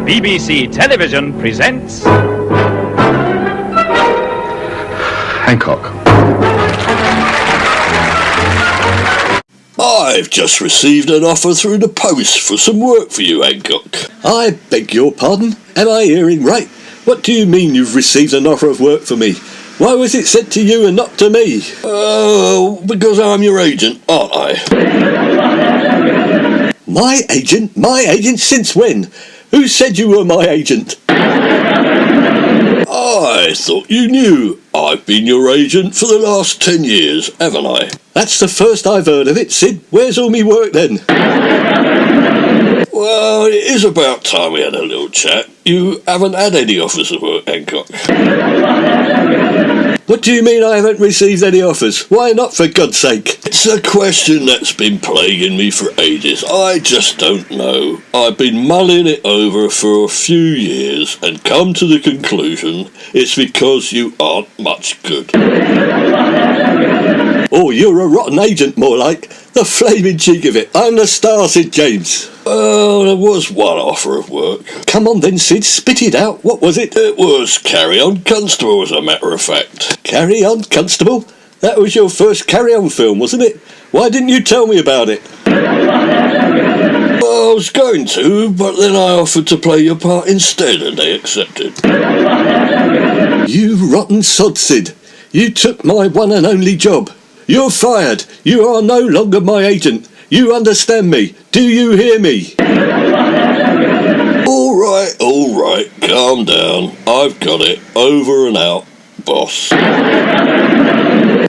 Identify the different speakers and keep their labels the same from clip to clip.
Speaker 1: BBC Television presents...
Speaker 2: Hancock.
Speaker 3: I've just received an offer through the post for some work for you, Hancock.
Speaker 4: I beg your pardon? Am I hearing right? What do you mean you've received an offer of work for me? Why was it sent to you and not to me?
Speaker 3: Because I'm your agent, aren't I?
Speaker 4: My agent? My agent since when? Who said you were my agent?
Speaker 3: I thought you knew. I've been your agent for the last 10 years, haven't I?
Speaker 4: That's the first I've heard of it, Sid. Where's all me work then?
Speaker 3: Well, it is about time we had a little chat. You haven't had any offers of work, Hancock.
Speaker 4: What do you mean I haven't received any offers? Why not, for God's sake?
Speaker 3: It's a question that's been plaguing me for ages. I just don't know. I've been mulling it over for a few years and come to the conclusion it's because you aren't much good.
Speaker 4: Oh, you're a rotten agent, more like. The flaming cheek of it. I'm the star, Sid James.
Speaker 3: Well, there was one offer of work.
Speaker 4: Come on then, Sid, spit it out. What was it?
Speaker 3: It was Carry On Constable, as a matter of fact.
Speaker 4: Carry On Constable? That was your first Carry On film, wasn't it? Why didn't you tell me about it?
Speaker 3: Well, I was going to, but then I offered to play your part instead and they accepted.
Speaker 4: You rotten sod, Sid. You took my one and only job. You're fired. You are no longer my agent. You understand me? Do you hear me?
Speaker 3: All right. Calm down. I've got it. Over and out, boss.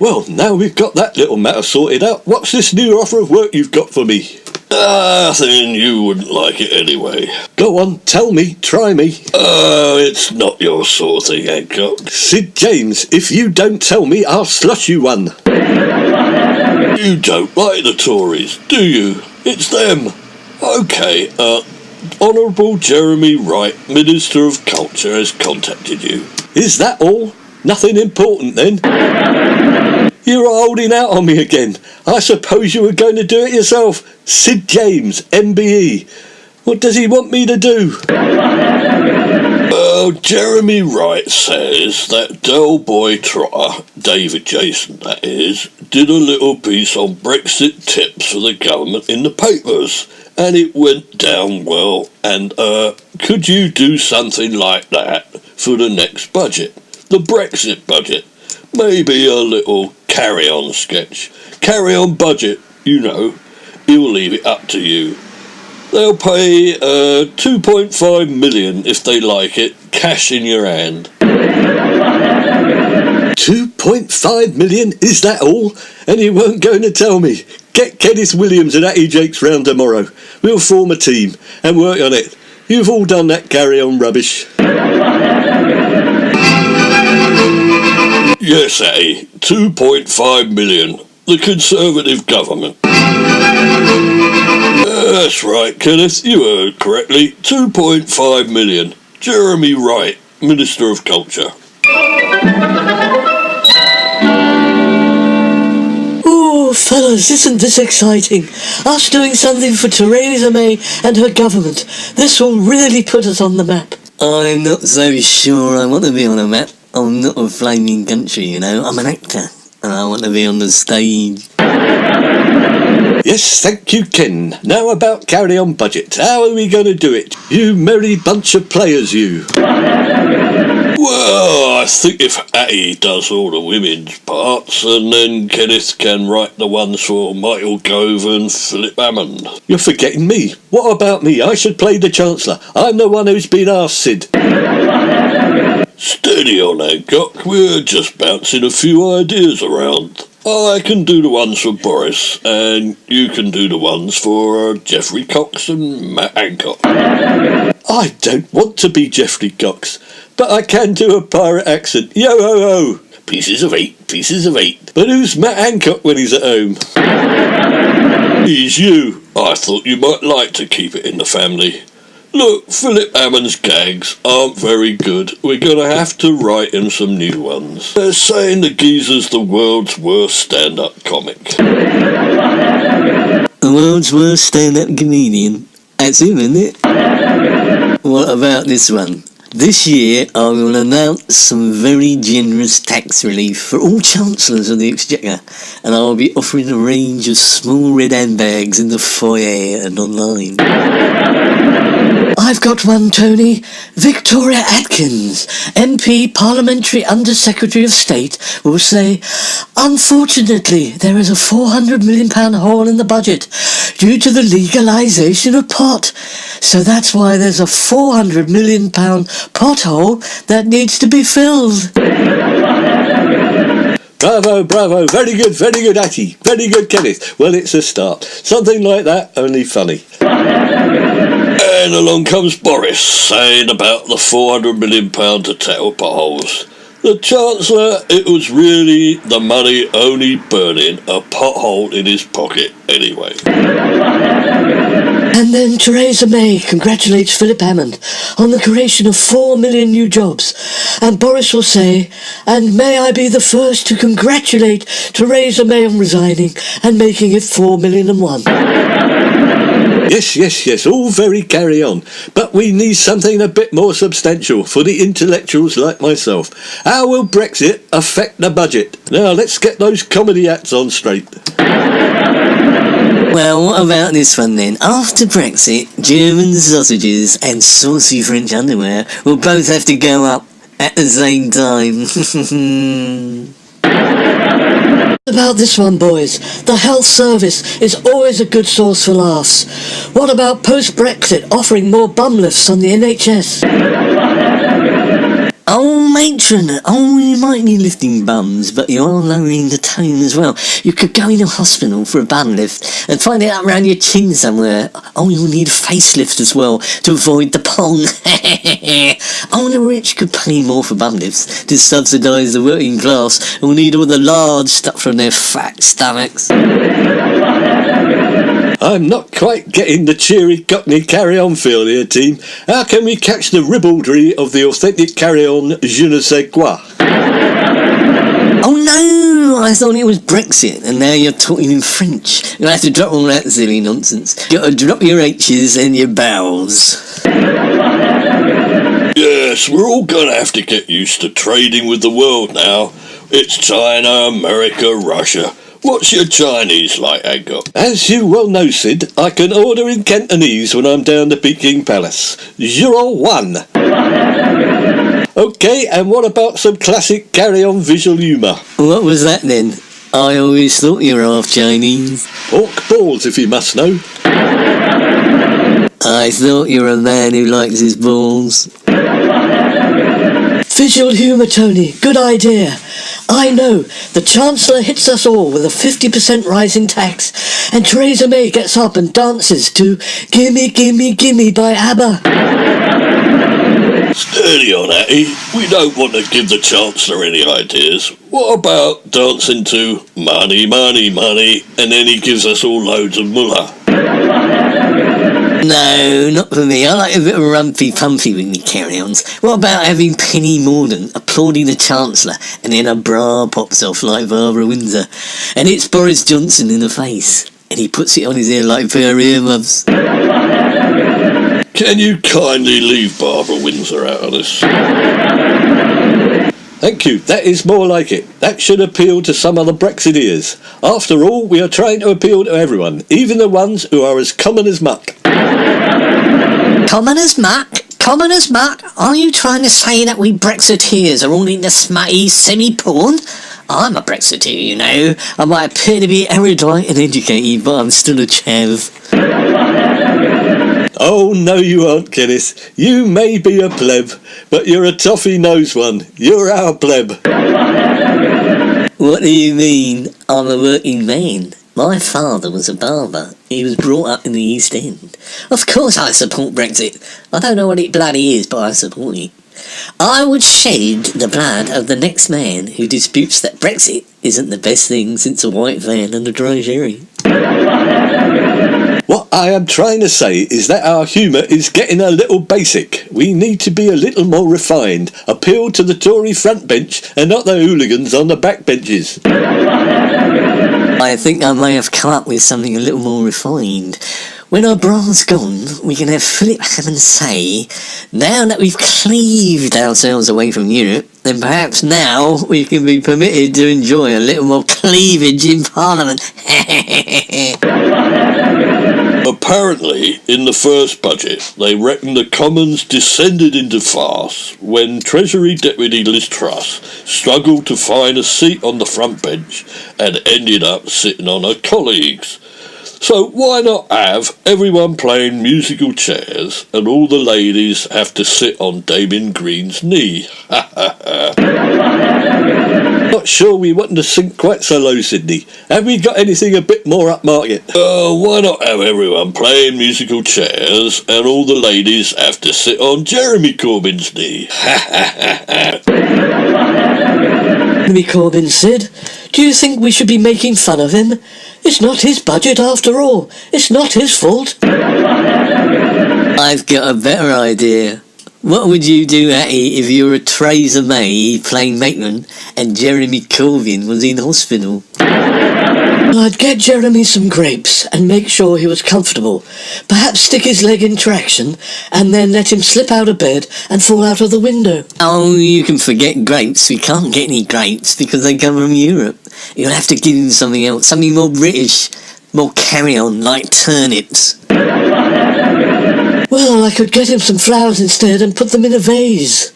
Speaker 4: Well, now we've got that little matter sorted out, what's this new offer of work you've got for me?
Speaker 3: Then you wouldn't like it anyway.
Speaker 4: Go on, tell me, try me.
Speaker 3: It's not your sort of thing, Hancock.
Speaker 4: Sid James, if you don't tell me, I'll slush you one.
Speaker 3: You don't like the Tories, do you? It's them. Okay, Honourable Jeremy Wright, Minister of Culture, has contacted you.
Speaker 4: Is that all? Nothing important then? You're holding out on me again. I suppose you were going to do it yourself. Sid James, MBE. What does he want me to do?
Speaker 3: Well, Jeremy Wright says that Del Boy Trotter, David Jason that is, did a little piece on Brexit tips for the government in the papers, and it went down well, and could you do something like that for the next budget? The Brexit budget. Maybe a little carry-on sketch. Carry-on budget, you know. He'll leave it up to you. They'll pay 2.5 million if they like it, cash in your hand.
Speaker 4: 2.5 million? Is that all? And you weren't going to tell me? Get Kenneth Williams and Hattie Jacques round tomorrow. We'll form a team and work on it. You've all done that carry-on rubbish.
Speaker 3: Yes, Hattie, 2.5 million. The Conservative government. That's right, Kenneth, you heard correctly. 2.5 million. Jeremy Wright, Minister of Culture.
Speaker 5: Oh, fellas, isn't this exciting? Us doing something for Theresa May and her government. This will really put us on the map.
Speaker 6: I'm not so sure I want to be on a map. I'm not a flaming country, you know. I'm an actor, and I want to be on the stage.
Speaker 4: Yes, thank you, Ken. Now about Carry On Budget. How are we going to do it? You merry bunch of players, you.
Speaker 3: Well, I think if Hattie does all the women's parts, and then Kenneth can write the ones for Michael Gove and Philip Hammond.
Speaker 4: You're forgetting me. What about me? I should play the Chancellor. I'm the one who's been asked, Sid.
Speaker 3: Steady on, Hancock. We're just bouncing a few ideas around. I can do the ones for Boris, and you can do the ones for Geoffrey Cox and Matt Hancock.
Speaker 4: I don't want to be Geoffrey Cox, but I can do a pirate accent. Yo-ho-ho!
Speaker 3: Pieces of eight.
Speaker 4: But who's Matt Hancock when he's at home?
Speaker 3: He's you. I thought you might like to keep it in the family. Look, Philip Hammond's gags aren't very good. We're going to have to write him some new ones. They're saying the geezer's the world's worst stand-up comic.
Speaker 6: The world's worst stand-up comedian. That's him, isn't it? What about this one? This year I will announce some very generous tax relief for all chancellors of the Exchequer, and I will be offering a range of small red handbags in the foyer and online.
Speaker 5: I've got one, Tony. Victoria Atkins, MP, Parliamentary Under-Secretary of State, will say, unfortunately, there is a £400 million hole in the budget due to the legalisation of pot. So that's why there's a £400 million pothole that needs to be filled.
Speaker 4: Bravo, bravo. Very good, Hattie. Very good, Kenneth. Well, it's a start. Something like that, only funny.
Speaker 3: And along comes Boris, saying about the £400 million to tackle potholes. The Chancellor, it was really the money only burning a pothole in his pocket anyway.
Speaker 5: And then Theresa May congratulates Philip Hammond on the creation of 4 million new jobs. And Boris will say, and may I be the first to congratulate Theresa May on resigning and making it 4,000,001.
Speaker 4: Yes, all very carry on. But we need something a bit more substantial for the intellectuals like myself. How will Brexit affect the budget? Now, let's get those comedy acts on straight.
Speaker 6: Well, what about this one then? After Brexit, German sausages and saucy French underwear will both have to go up at the same time.
Speaker 5: About this one, boys. The health service is always a good source for laughs. What about post-Brexit offering more bum lifts on the NHS?
Speaker 6: Oh, matron, you might be lifting bums, but you are lowering the tone as well. You could go in a hospital for a bum lift and find it up around your chin somewhere. Oh, you'll need a facelift as well to avoid the pong. The rich could pay more for bum lifts to subsidise the working class who need all the lard stuff from their fat stomachs.
Speaker 4: I'm not quite getting the cheery cockney carry-on feel here, team. How can we catch the ribaldry of the authentic carry-on je ne sais quoi?
Speaker 6: Oh no, I thought it was Brexit, and now you're talking in French. You'll have to drop all that silly nonsense. Gotta drop your H's and your vowels.
Speaker 3: Yes, we're all going to have to get used to trading with the world now. It's China, America, Russia. What's your Chinese like, Hancock?
Speaker 4: As you well know, Sid, I can order in Cantonese when I'm down the Peking Palace. 01. Okay, and what about some classic carry-on visual humour?
Speaker 6: What was that then? I always thought you were half Chinese.
Speaker 4: Pork balls, if you must know.
Speaker 6: I thought you were a man who likes his balls.
Speaker 5: Visual humour, Tony. Good idea. I know. The Chancellor hits us all with a 50% rise in tax, and Theresa May gets up and dances to Gimme, Gimme, Gimme by ABBA.
Speaker 3: Steady on, Hattie. We don't want to give the Chancellor any ideas. What about dancing to money, money, money, and then he gives us all loads of mullah?
Speaker 6: No, not for me. I like a bit of rumpy-pumpy with me carry-ons. What about having Penny Mordaunt applauding the Chancellor and then her bra pops off like Barbara Windsor and it's Boris Johnson in the face and he puts it on his ear like a pair of earmuffs?
Speaker 3: Can you kindly leave Barbara Windsor out of this?
Speaker 4: Thank you, that is more like it. That should appeal to some of the Brexiteers. After all, we are trying to appeal to everyone, even the ones who are as common as muck.
Speaker 6: Common as muck? Common as muck? Are you trying to say that we Brexiteers are all into smutty semi-porn? I'm a Brexiteer, you know. I might appear to be erudite and educated, but I'm still a chav.
Speaker 4: Oh, no you aren't, Kenneth. You may be a pleb, but you're a toffee-nosed one. You're our pleb.
Speaker 6: What do you mean, I'm a working man? My father was a barber. He was brought up in the East End. Of course I support Brexit. I don't know what it bloody is, but I support it. I would shed the blood of the next man who disputes that Brexit isn't the best thing since a white van and a dry sherry.
Speaker 4: What I am trying to say is that our humour is getting a little basic. We need to be a little more refined, appeal to the Tory front bench and not the hooligans on the back benches.
Speaker 6: I think I may have come up with something a little more refined. When our bra's gone, we can have Philip Hammond say, now that we've cleaved ourselves away from Europe, then perhaps now we can be permitted to enjoy a little more cleavage in Parliament.
Speaker 3: Apparently, in the first budget, they reckon the Commons descended into farce when Treasury Deputy Liz Truss struggled to find a seat on the front bench and ended up sitting on her colleagues. So why not have everyone playing musical chairs and all the ladies have to sit on Damien Green's knee?
Speaker 4: Not sure we want to sink quite so low, Sydney. Have we got anything a bit more upmarket?
Speaker 3: Why not have everyone playing musical chairs and all the ladies have to sit on Jeremy Corbyn's knee?
Speaker 5: Jeremy Corbyn, Sid, do you think we should be making fun of him? It's not his budget after all. It's not his fault.
Speaker 6: I've got a better idea. What would you do, Hattie, if you were Theresa May playing matron and Jeremy Corbyn was in hospital?
Speaker 5: I'd get Jeremy some grapes and make sure he was comfortable. Perhaps stick his leg in traction and then let him slip out of bed and fall out of the window.
Speaker 6: Oh, you can forget grapes. We can't get any grapes because they come from Europe. You'll have to give him something else, something more British, more carry-on, like turnips.
Speaker 5: Well, I could get him some flowers instead and put them in a vase.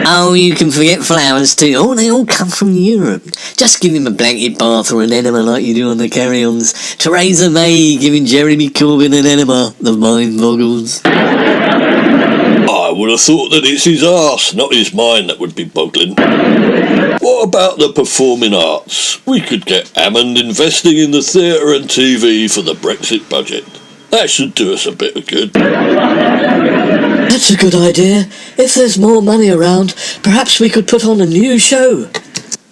Speaker 6: Oh, you can forget flowers too. Oh, they all come from Europe. Just give him a blanket bath or an enema like you do on the carry-ons. Theresa May giving Jeremy Corbyn an enema. The mind boggles.
Speaker 3: I would have thought that it's his arse, not his mind, that would be boggling. What about the performing arts? We could get Hammond investing in the theatre and TV for the Brexit budget. That should do us a bit of good.
Speaker 5: That's a good idea. If there's more money around, perhaps we could put on a new show.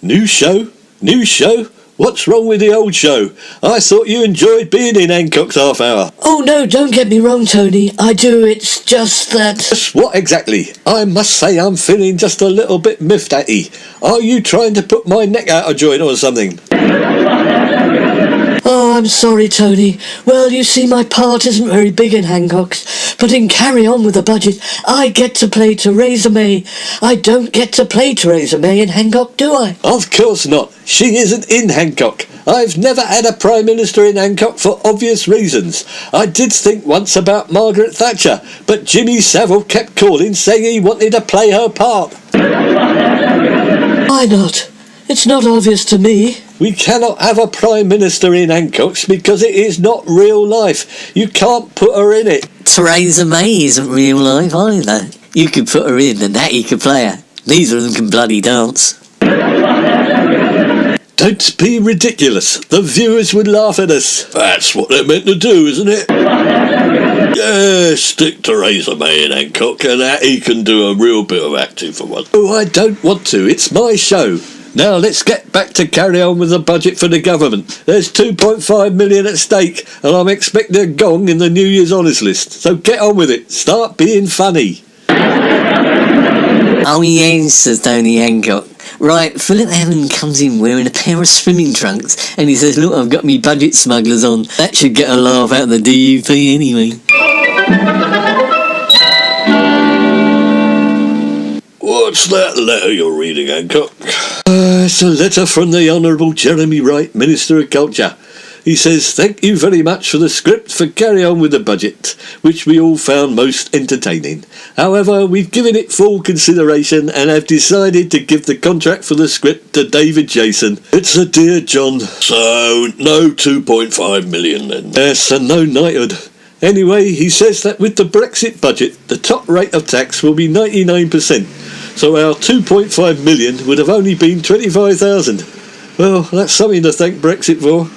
Speaker 4: New show? New show? What's wrong with the old show? I thought you enjoyed being in Hancock's half hour.
Speaker 5: Oh no, don't get me wrong, Tony. I do, it's just that...
Speaker 4: Just what exactly? I must say I'm feeling just a little bit miffed, Hattie. Are you trying to put my neck out of joint or something?
Speaker 5: Oh, I'm sorry, Tony. Well, you see, my part isn't very big in Hancock's, but in Carry On with the Budget, I get to play Theresa May. I don't get to play Theresa May in Hancock, do I?
Speaker 4: Of course not. She isn't in Hancock. I've never had a Prime Minister in Hancock for obvious reasons. I did think once about Margaret Thatcher, but Jimmy Savile kept calling saying he wanted to play her part.
Speaker 5: Why not? It's not obvious to me.
Speaker 4: We cannot have a Prime Minister in Hancock's because it is not real life. You can't put her in it.
Speaker 6: Theresa May isn't real life either. You could put her in and Hattie could play her. Neither of them can bloody dance.
Speaker 4: Don't be ridiculous. The viewers would laugh at us.
Speaker 3: That's what they're meant to do, isn't it? Yeah, stick Theresa May in Hancock and Hattie can do a real bit of acting for once.
Speaker 4: Oh, I don't want to. It's my show. Now let's get back to Carry On with the budget for the government. There's 2.5 million at stake and I'm expecting a gong in the New Year's honours list. So get on with it. Start being funny.
Speaker 6: Oh yes, says Tony Hancock. Right, Philip Hammond comes in wearing a pair of swimming trunks and he says, look, I've got me budget smugglers on. That should get a laugh out of the DUP anyway.
Speaker 3: What's that letter you're reading, Hancock?
Speaker 4: It's a letter from the Honourable Jeremy Wright, Minister of Culture. He says, thank you very much for the script for Carry On with the Budget, which we all found most entertaining. However, we've given it full consideration and have decided to give the contract for the script to David Jason. It's a dear John.
Speaker 3: So, no 2.5 million then?
Speaker 4: Yes, and no knighthood. Anyway, he says that with the Brexit budget, the top rate of tax will be 99%. So our 2.5 million would have only been 25,000. Well, that's something to thank Brexit for.